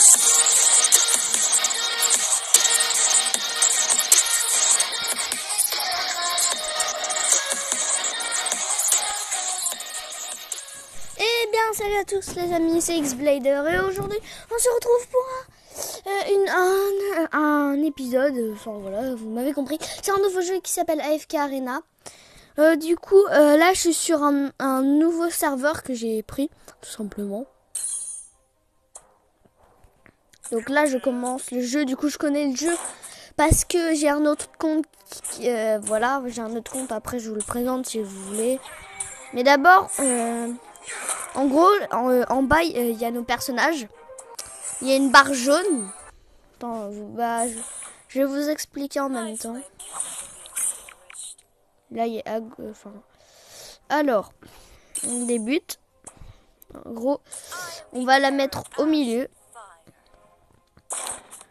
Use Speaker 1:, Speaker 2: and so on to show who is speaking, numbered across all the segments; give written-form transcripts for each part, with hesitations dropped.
Speaker 1: Eh bien, salut à tous les amis, c'est X-Blader et aujourd'hui on se retrouve pour un épisode, enfin voilà, vous m'avez compris, c'est un nouveau jeu qui s'appelle AFK Arena. Du coup, là je suis sur un nouveau serveur que j'ai pris, tout simplement. Donc là je commence le jeu, du coup je connais le jeu parce que j'ai un autre compte, voilà, j'ai un autre compte, après je vous le présente si vous voulez. Mais d'abord, en gros, en bas il y a nos personnages, il y a une barre jaune. Attends, je vais vous expliquer en même temps. Là il y a, alors, on débute. En gros, on va la mettre au milieu.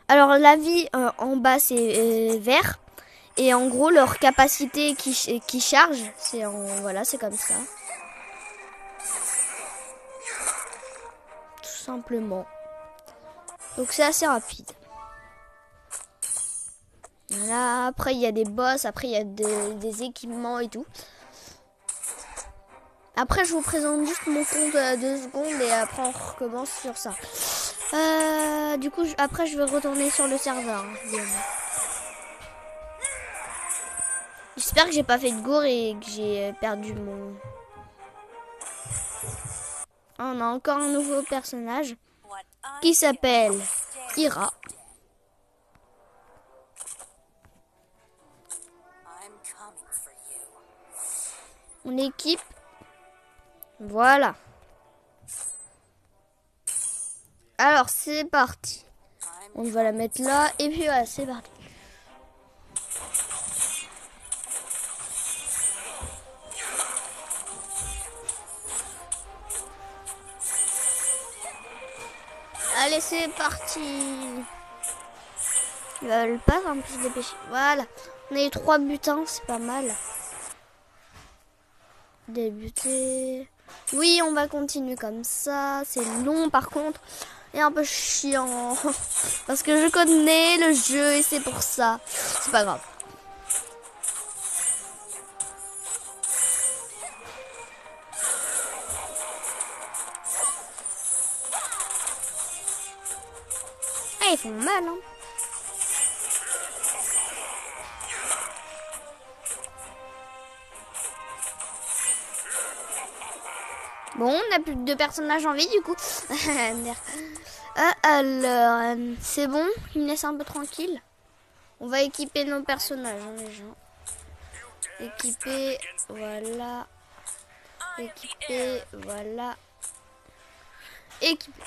Speaker 1: Alors la vie en bas c'est vert. Et en gros leur capacité qui charge, c'est voilà, c'est comme ça. Tout simplement. Donc c'est assez rapide. Voilà, après il y a des boss, après il y a des équipements et tout. Après je vous présente juste mon compte 2 secondes et après on recommence sur ça. Du coup après je vais retourner sur le serveur. J'espère que j'ai pas fait de gourre et que j'ai perdu mon... On a encore un nouveau personnage qui s'appelle Ira. On équipe. Voilà. Alors c'est parti. On va la mettre là et puis voilà, c'est parti. Allez, c'est parti. Ils veulent pas un peu se dépêcher. Voilà. On a eu 3 butins, c'est pas mal. Débuter. Oui, on va continuer comme ça. C'est long par contre. Et un peu chiant. Parce que je connais le jeu et c'est pour ça. C'est pas grave. Ah, ils font mal, hein. Bon, on n'a plus de personnages en vie du coup. Alors, c'est bon, il me laisse un peu tranquille. On va équiper nos personnages, hein, les gens. Équiper, voilà. Équiper, voilà. Équiper.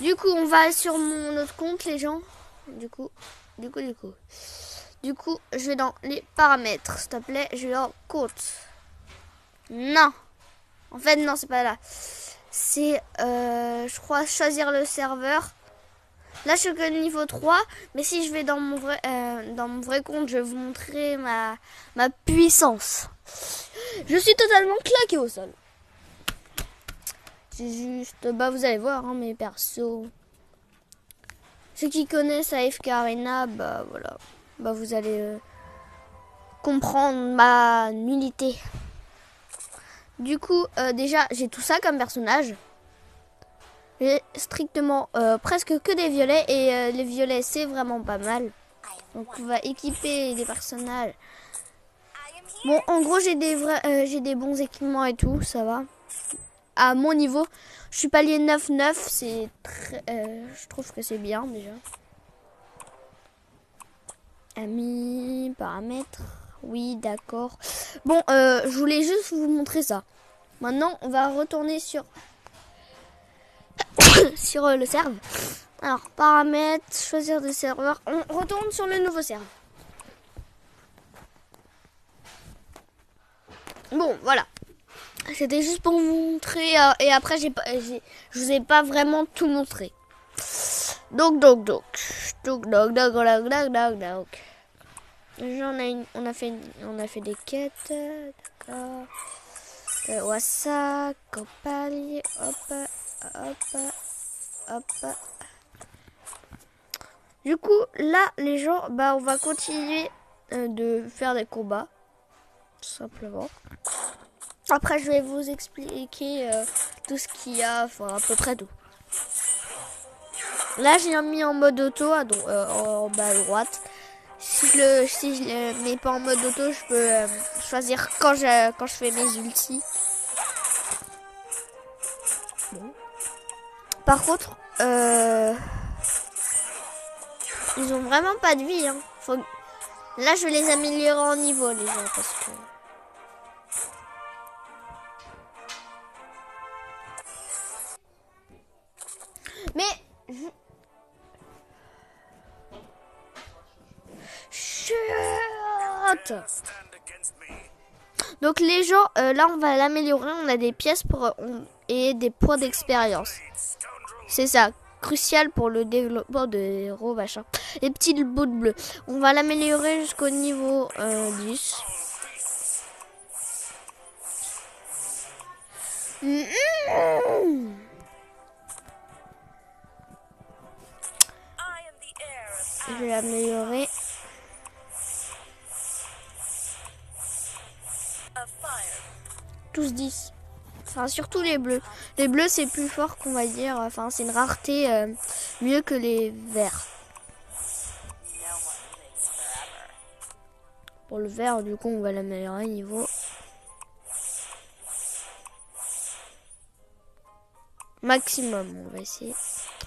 Speaker 1: Du coup, on va sur mon autre compte, les gens. Du coup, je vais dans les paramètres, s'il te plaît. Je vais dans compte. Non. En fait, non, c'est pas là. C'est, je crois, choisir le serveur. Là, je suis que niveau 3. Mais si je vais dans mon vrai compte, je vais vous montrer ma puissance. Je suis totalement claqué au sol. C'est juste, bah vous allez voir, hein, mes persos. Ceux qui connaissent AFK Arena, bah voilà. Bah vous allez comprendre ma nullité. Du coup, déjà, j'ai tout ça comme personnage. J'ai strictement presque que des violets. Et les violets, c'est vraiment pas mal. Donc, on va équiper des personnages. Bon, en gros, j'ai des bons équipements et tout, ça va. À mon niveau, je suis palier 9-9. C'est très... je trouve que c'est bien, déjà. Amis, paramètres... Oui, d'accord. Bon, je voulais juste vous montrer ça. Maintenant, on va retourner sur le serveur. Alors, paramètres, choisir des serveurs. On retourne sur le nouveau serveur. Bon, voilà. C'était juste pour vous montrer. Et après, je vous ai pas vraiment tout montré. Donc. On a fait des quêtes, d'accord. Wassa, Copali, hop. Du coup, là, les gens, bah, on va continuer de faire des combats. Tout simplement. Après, je vais vous expliquer tout ce qu'il y a, enfin, à peu près tout. Là, j'ai mis en mode auto en bas à droite. Si je le mets pas en mode auto, je peux choisir quand je fais mes ultis. Bon. Par contre, ils ont vraiment pas de vie. Hein. Là, je vais les améliorer en niveau, les gens, parce que... Mais... Chut. Donc les gens, là, on va l'améliorer. On a des pièces et des points d'expérience. C'est ça. Crucial pour le développement de héros, machin. Les petits bouts bleus. On va l'améliorer jusqu'au niveau 10. Je vais l'améliorer. Tous 10. Enfin, surtout les bleus. Les bleus, c'est plus fort qu'on va dire. Enfin, c'est une rareté mieux que les verts. Pour le vert, du coup, on va l'améliorer niveau maximum. On va essayer.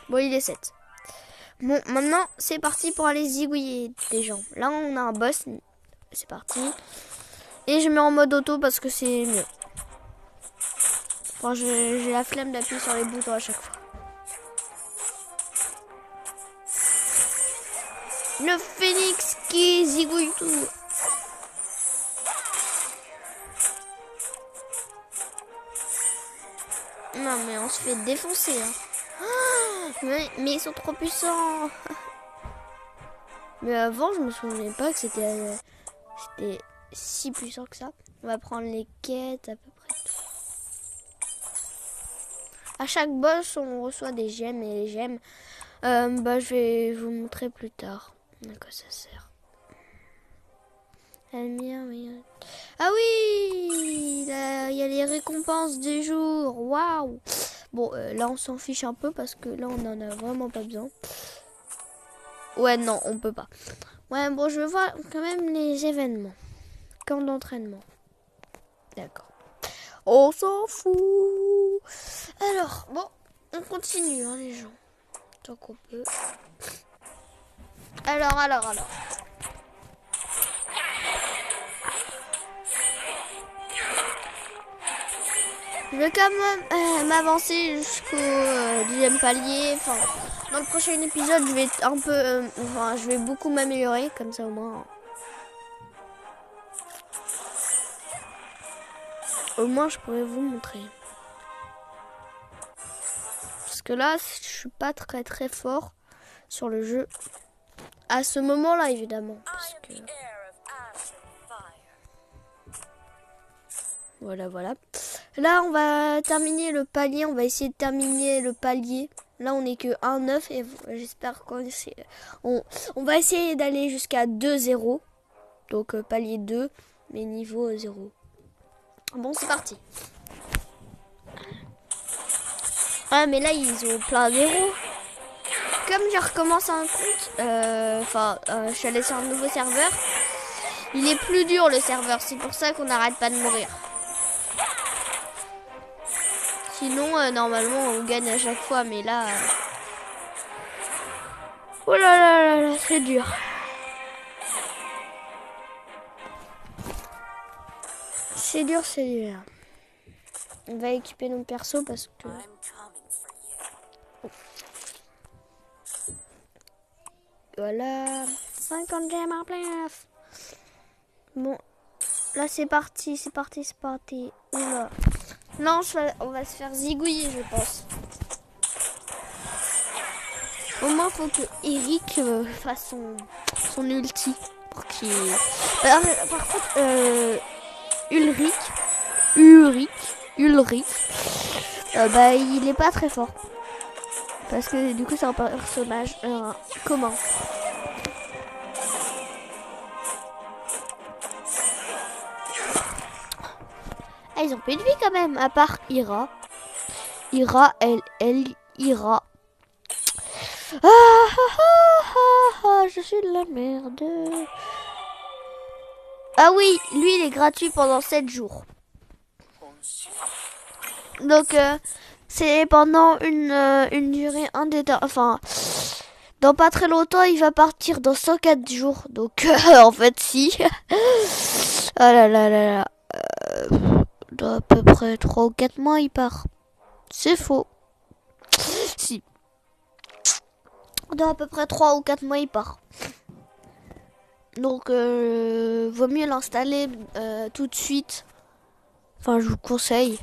Speaker 1: Bon, il est 7. Bon, maintenant, c'est parti pour aller zigouiller des gens. Là, on a un boss. C'est parti. Et je mets en mode auto parce que c'est mieux. Enfin, j'ai la flemme d'appuyer sur les boutons à chaque fois. Le phénix qui zigouille tout. Non, mais on se fait défoncer. Hein. Oh, mais ils sont trop puissants. Mais avant, je me souvenais pas que c'était si puissant que ça. On va prendre les quêtes, à peu près tout. À chaque boss, on reçoit des gemmes et les gemmes, bah, je vais vous montrer plus tard à quoi ça sert. Ah oui, il y a les récompenses du jour. Waouh. Bon, là, on s'en fiche un peu parce que là, on en a vraiment pas besoin. Ouais, non, on peut pas. Ouais, bon, je vais voir quand même les événements. Camp d'entraînement. D'accord. On s'en fout. Alors, bon, on continue, hein, les gens. Tant qu'on peut. Alors. Je vais quand même m'avancer jusqu'au 10e palier. Enfin, dans le prochain épisode, je vais un peu... je vais beaucoup m'améliorer, comme ça au moins... Au moins, je pourrais vous montrer. Parce que là, je suis pas très fort sur le jeu. À ce moment-là, évidemment. Parce que... Voilà. Là, on va terminer le palier. On va essayer de terminer le palier. Là, on n'est que 1-9 et j'espère qu'on va essayer d'aller jusqu'à 2-0. Donc, palier 2, mais niveau 0. Bon, c'est parti. Ah, mais là, ils ont plein d'héros. Comme j'ai recommencé un compte, je suis allée sur un nouveau serveur. Il est plus dur, le serveur. C'est pour ça qu'on n'arrête pas de mourir. Sinon, normalement, on gagne à chaque fois. Mais là... Oh là, c'est dur. C'est dur. On va équiper nos persos parce que... Voilà. 50 gemmes en place. Bon. Là, c'est parti. Oula. Non, on va se faire zigouiller, je pense. Au moins, faut que Eric fasse son ulti. Pour qu'il... Par contre, Ulrich, bah, il est pas très fort. Parce que du coup, c'est un personnage commun. Ah, ils ont plus de vie quand même, à part Ira. Ira, elle ira. Je suis de la merde. Ah oui, lui, il est gratuit pendant 7 jours. Donc, c'est pendant une durée indéterminée. Enfin, dans pas très longtemps, il va partir dans 104 jours. Donc, en fait, si. Ah là là là là. Dans à peu près 3 ou 4 mois, il part. C'est faux. Si. Dans à peu près 3 ou 4 mois, il part. Donc, vaut mieux l'installer tout de suite. Enfin, je vous conseille.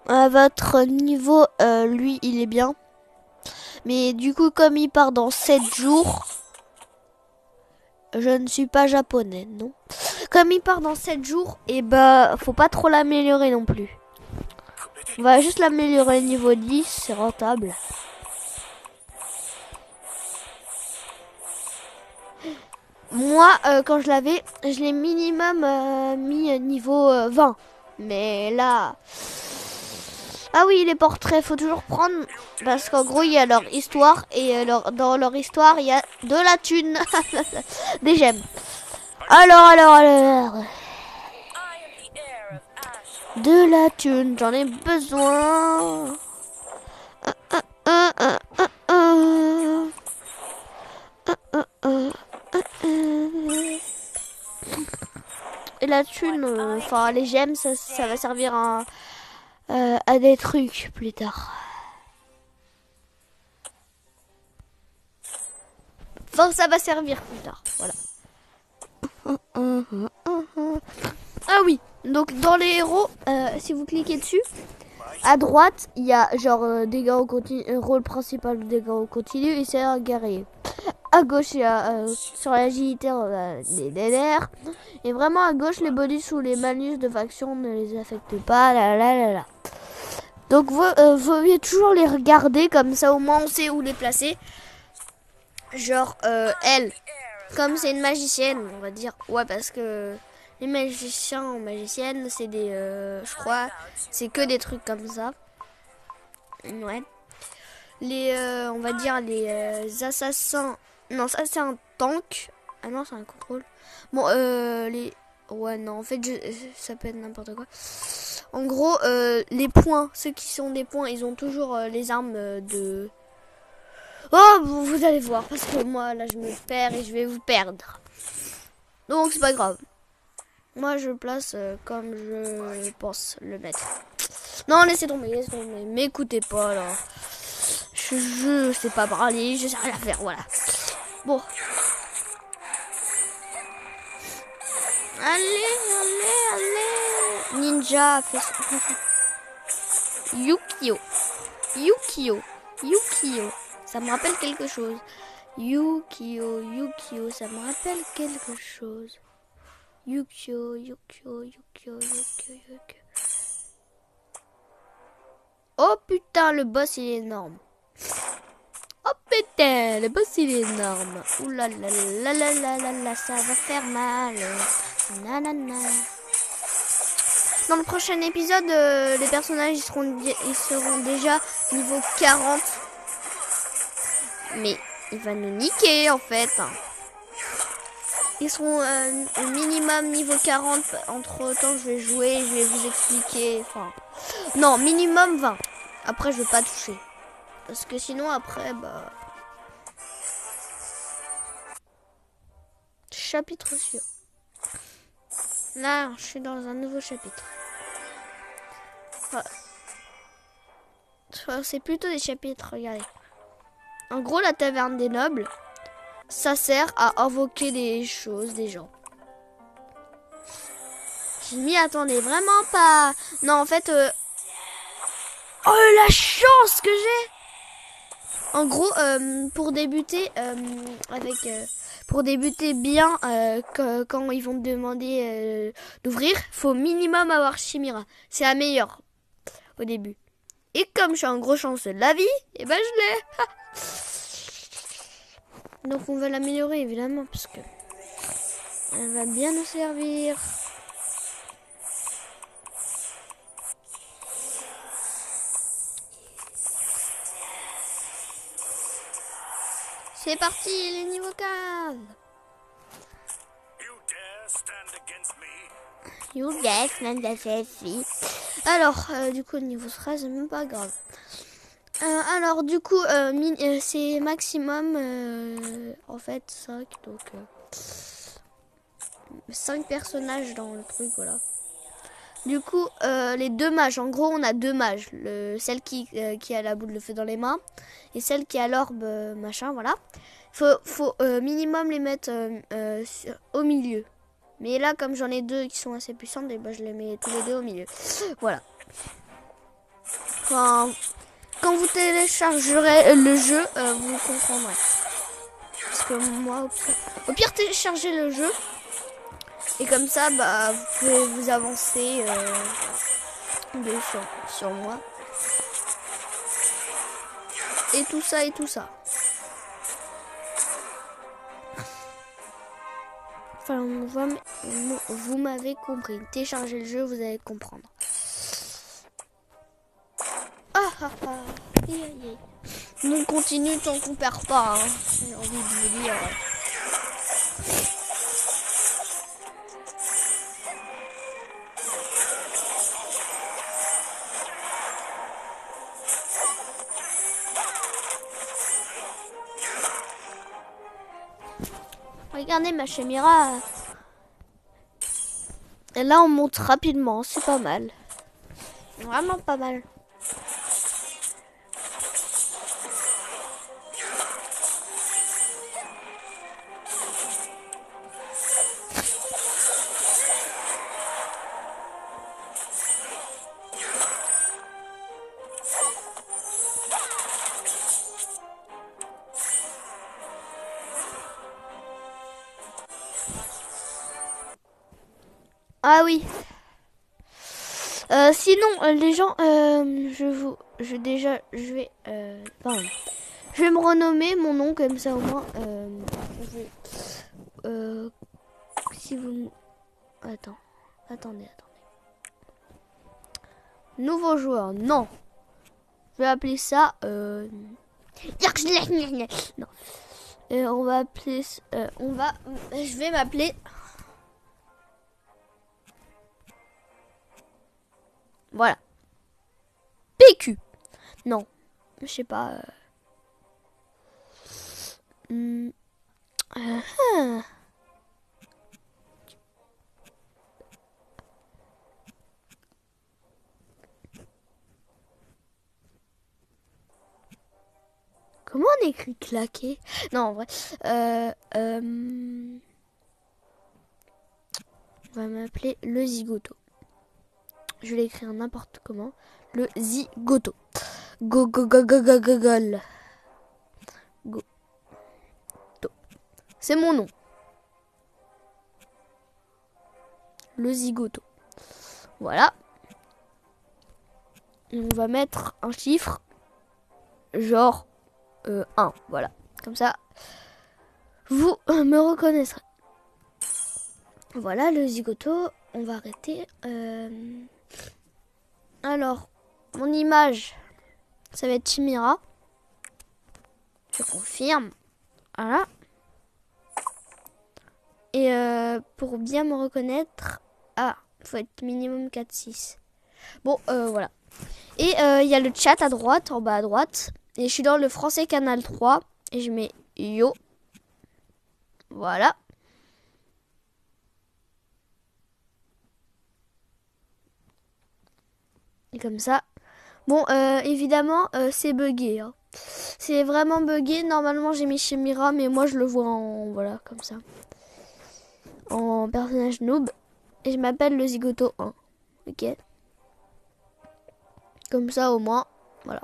Speaker 1: À votre niveau, lui, il est bien. Mais du coup, comme il part dans 7 jours, je ne suis pas japonais, non. Comme il part dans 7 jours, et bah, faut pas trop l'améliorer non plus. On va juste l'améliorer niveau 10, c'est rentable. Moi, quand je l'avais, je l'ai minimum mis niveau 20. Mais là... Ah oui, les portraits, faut toujours prendre... Parce qu'en gros, il y a leur histoire. Et dans leur histoire, il y a de la thune. Des gemmes. Alors... De la thune, j'en ai besoin. Et la thune, enfin les gemmes, ça va servir à des trucs plus tard. Enfin, ça va servir plus tard, voilà. Ah oui, donc dans les héros, si vous cliquez dessus, à droite, il y a genre dégâts au continu, rôle principal de dégâts au continu et c'est un guerrier. À gauche, il y a sur l'agilité des DDR. Et vraiment à gauche, les bonus ou les malus de faction ne les affectent pas. Donc vaut mieux toujours les regarder, comme ça au moins on sait où les placer. Genre elle, comme c'est une magicienne, on va dire. Ouais, parce que les magiciens ou magiciennes, c'est des... je crois, c'est que des trucs comme ça. Ouais. Les, on va dire les assassins... Non, ça c'est un tank. Ah non, c'est un contrôle. Bon, les... Ouais, non, en fait, ça peut être n'importe quoi. En gros, les points, ceux qui sont des points, ils ont toujours les armes de... Oh, bon, vous allez voir, parce que moi, là, je me perds et je vais vous perdre. Donc, c'est pas grave. Moi, je place comme je pense le mettre. Non, laissez tomber, m'écoutez pas, là. Je sais pas parler, je sais rien faire, voilà. Bon. Allez. Ninja fait ça. Yukio. Ça me rappelle quelque chose. Yukio, ça me rappelle quelque chose. Yukio. Oh putain, le boss il est énorme. Oh putain, le boss il est énorme. Ouh là là, ça va faire mal. Nanana. Dans le prochain épisode, les personnages ils seront déjà niveau 40. Mais il va nous niquer en fait. Ils seront au minimum niveau 40. Entre temps, je vais jouer, je vais vous expliquer. Enfin, non, minimum 20. Après, je vais pas toucher. Parce que sinon, après, bah... Chapitre sûr. Là, je suis dans un nouveau chapitre. Enfin, c'est plutôt des chapitres, regardez. En gros, la taverne des nobles, ça sert à invoquer des choses, des gens. Je m'y attendais vraiment pas. Non, en fait... Oh, la chance que j'ai! En gros, pour débuter pour débuter bien, quand ils vont te demander d'ouvrir, faut minimum avoir Chimera. C'est la meilleure au début. Et comme je suis un gros chanceux de la vie, et ben je l'ai. Donc on va l'améliorer évidemment parce que elle va bien nous servir. C'est parti les niveaux 15. You guys stand against me. Alors, du coup, niveau 13, c'est même pas grave. Alors, du coup, c'est maximum, en fait, 5. Donc, 5 personnages dans le truc, voilà. Du coup, les 2 mages, en gros, on a 2 mages. Celle qui a la boule de feu dans les mains et celle qui a l'orbe, machin, voilà. Faut minimum les mettre au milieu. Mais là, comme j'en ai 2 qui sont assez puissantes, et ben, je les mets tous les 2 au milieu. Voilà. Enfin, quand vous téléchargerez le jeu, vous comprendrez. Parce que moi, au pire, téléchargez le jeu. Et comme ça, bah, vous pouvez vous avancer sur moi. Et tout ça, et tout ça. Enfin, vous m'avez compris. Téléchargez le jeu, vous allez comprendre. On continue tant qu'on perd pas. Hein. J'ai envie de vous dire. Regardez ma Chimera. Et là, on monte rapidement. C'est pas mal. Vraiment pas mal. Ah oui. Sinon, les gens, je vais me renommer mon nom comme ça au moins. Si vous, attendez. Nouveau joueur, non. Je vais appeler ça. Non. On va appeler. Je vais m'appeler. Voilà. PQ. Non. Je sais pas. Comment on écrit claquer? Non, en vrai. On va m'appeler le Zigoto. Je vais l'écrire n'importe comment. Le Zigoto. Go. C'est mon nom. Le Zigoto. Voilà. Et on va mettre un chiffre. Genre 1. Voilà. Comme ça, vous me reconnaîtrez. Voilà le Zigoto. On va arrêter. Alors, mon image, ça va être Chimera. Je confirme. Voilà. Et pour bien me reconnaître, il faut être minimum 4-6. Bon, voilà. Et il y a le chat à droite, en bas à droite. Et je suis dans le français canal 3. Et je mets yo. Voilà. Et comme ça. Bon, évidemment, c'est buggé. Hein. C'est vraiment buggé. Normalement, j'ai mis Chimera, mais moi, je le vois en... Voilà, comme ça. En personnage noob. Et je m'appelle le Zigoto 1. Ok. Comme ça, au moins. Voilà.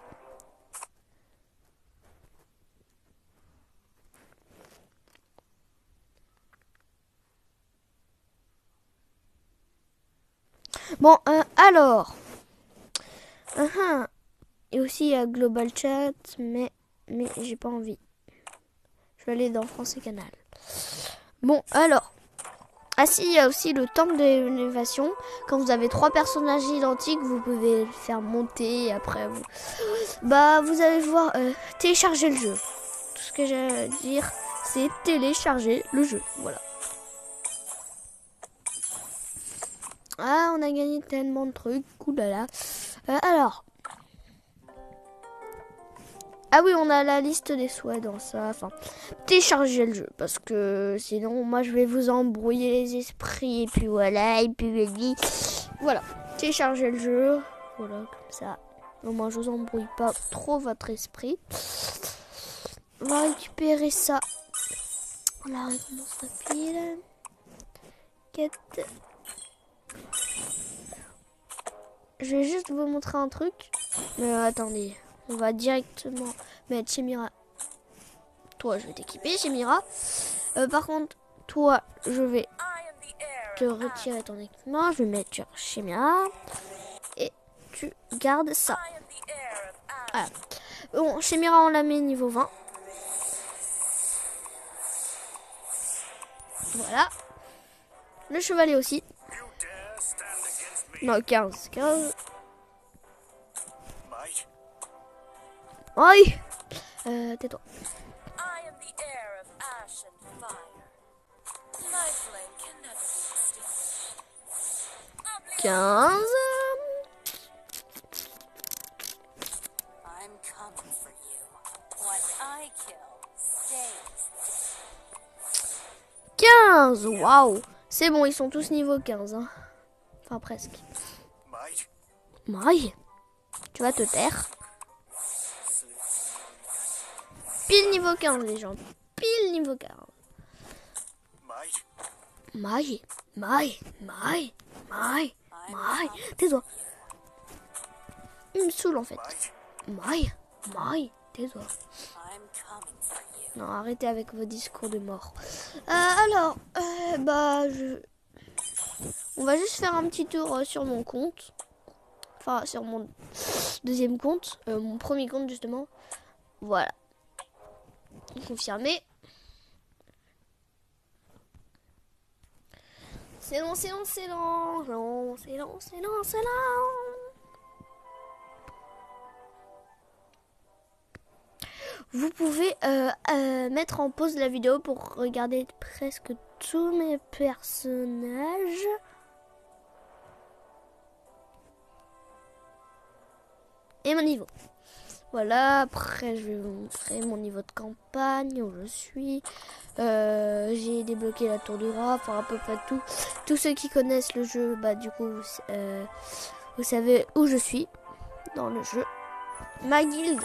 Speaker 1: Bon, alors. Et aussi il y a Global Chat, mais j'ai pas envie. Je vais aller dans Français Canal. Bon, alors. Ah si, il y a aussi le temple de l'élévation. Quand vous avez 3 personnages identiques, vous pouvez le faire monter et après vous... Bah, vous allez voir télécharger le jeu. Tout ce que j'ai à dire, c'est télécharger le jeu. Voilà. Ah, on a gagné tellement de trucs. Oulala. Alors. Ah oui, on a la liste des souhaits dans ça. Enfin, télécharger le jeu. Parce que sinon, moi, je vais vous embrouiller les esprits. Et puis voilà, et puis voilà. Télécharger le jeu. Voilà, comme ça. Au moins, je vous embrouille pas trop votre esprit. On va récupérer ça. La récompense rapide. Quête. Je vais juste vous montrer un truc. Mais attendez. On va directement mettre Chimera. Toi, je vais t'équiper, Chimera. Par contre, toi, je vais te retirer ton équipement. Je vais mettre sur Chimera. Et tu gardes ça. Voilà. Bon, Chimera, on la met niveau 20. Voilà. Le chevalier aussi. Non, 15. 15. Aïe. Tais-toi. 15. Waouh. C'est bon, ils sont tous niveau 15. Hein. Enfin, presque. Maï, tu vas te taire. Pile niveau 15, les gens. Pile niveau 15. Maï. Tais-toi. Il me saoule en fait. Maï. Tais-toi. Non, arrêtez avec vos discours de mort. Alors, on va juste faire un petit tour sur mon compte. Enfin, sur mon deuxième compte. Mon premier compte, justement. Voilà. Confirmé. C'est long. Vous pouvez mettre en pause la vidéo pour regarder presque tous mes personnages. Et mon niveau. Voilà, après je vais vous montrer mon niveau de campagne, où je suis. J'ai débloqué la tour du roi, enfin à peu près tout. Tous ceux qui connaissent le jeu, bah du coup, vous savez où je suis dans le jeu. Ma guilde,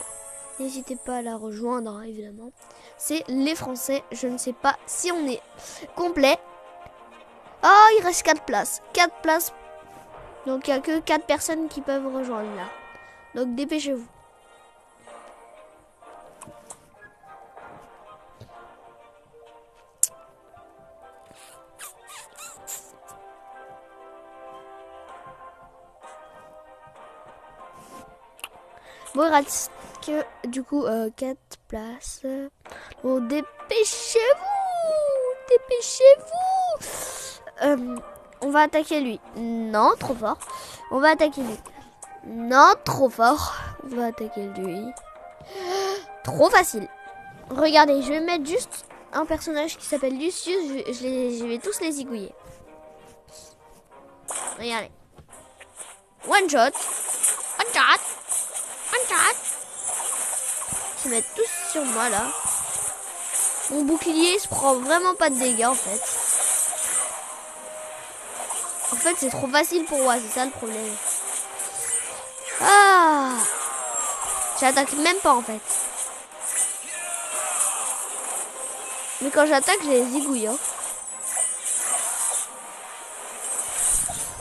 Speaker 1: n'hésitez pas à la rejoindre, hein, évidemment. C'est les Français, je ne sais pas si on est complet. Oh, il reste 4 places. 4 places. Donc il n'y a que 4 personnes qui peuvent rejoindre là. Donc dépêchez-vous. Bon, il reste que du coup 4 places. Bon, dépêchez-vous. On va attaquer lui. Non, trop fort. On va attaquer lui. Non, trop fort. On va attaquer lui. Trop facile. Regardez, je vais mettre juste un personnage qui s'appelle Lucius. Je vais tous les zigouiller. Regardez. One shot. Je vais mettre tous sur moi là. Mon bouclier se prend vraiment pas de dégâts en fait. En fait c'est trop facile pour moi, c'est ça le problème. Ah, j'attaque même pas en fait. Mais quand j'attaque, je les zigouille. Hein.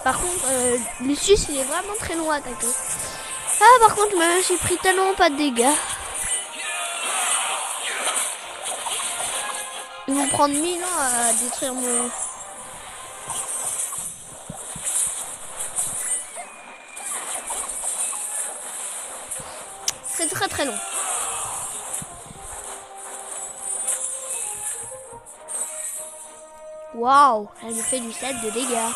Speaker 1: Par contre, Lucius il est vraiment très long à attaquer. Ah, par contre, j'ai pris tellement pas de dégâts. Ils vont prendre 1000 ans à détruire mon... C'est très très long. Waouh, elle me fait du 7 de dégâts.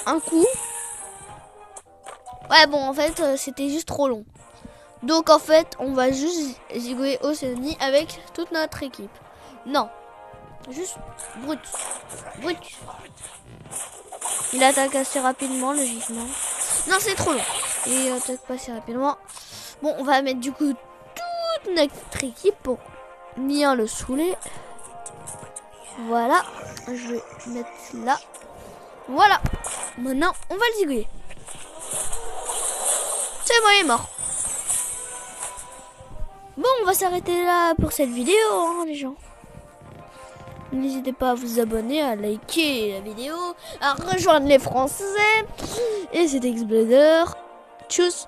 Speaker 1: Un coup. Ouais, bon, en fait, c'était juste trop long. Donc, en fait, on va juste zigouiller Océanie avec toute notre équipe. Non. Juste brut. Brut. Il attaque assez rapidement, logiquement. Non, c'est trop long. Il attaque pas assez rapidement. Bon, on va mettre du coup toute notre équipe pour bien le saouler. Voilà. Je vais mettre là. Voilà. Maintenant, on va le zigouiller. C'est bon, il est mort. Bon, on va s'arrêter là pour cette vidéo, hein, les gens. N'hésitez pas à vous abonner, à liker la vidéo, à rejoindre les Français. Et c'était X-Blader. Tchuss.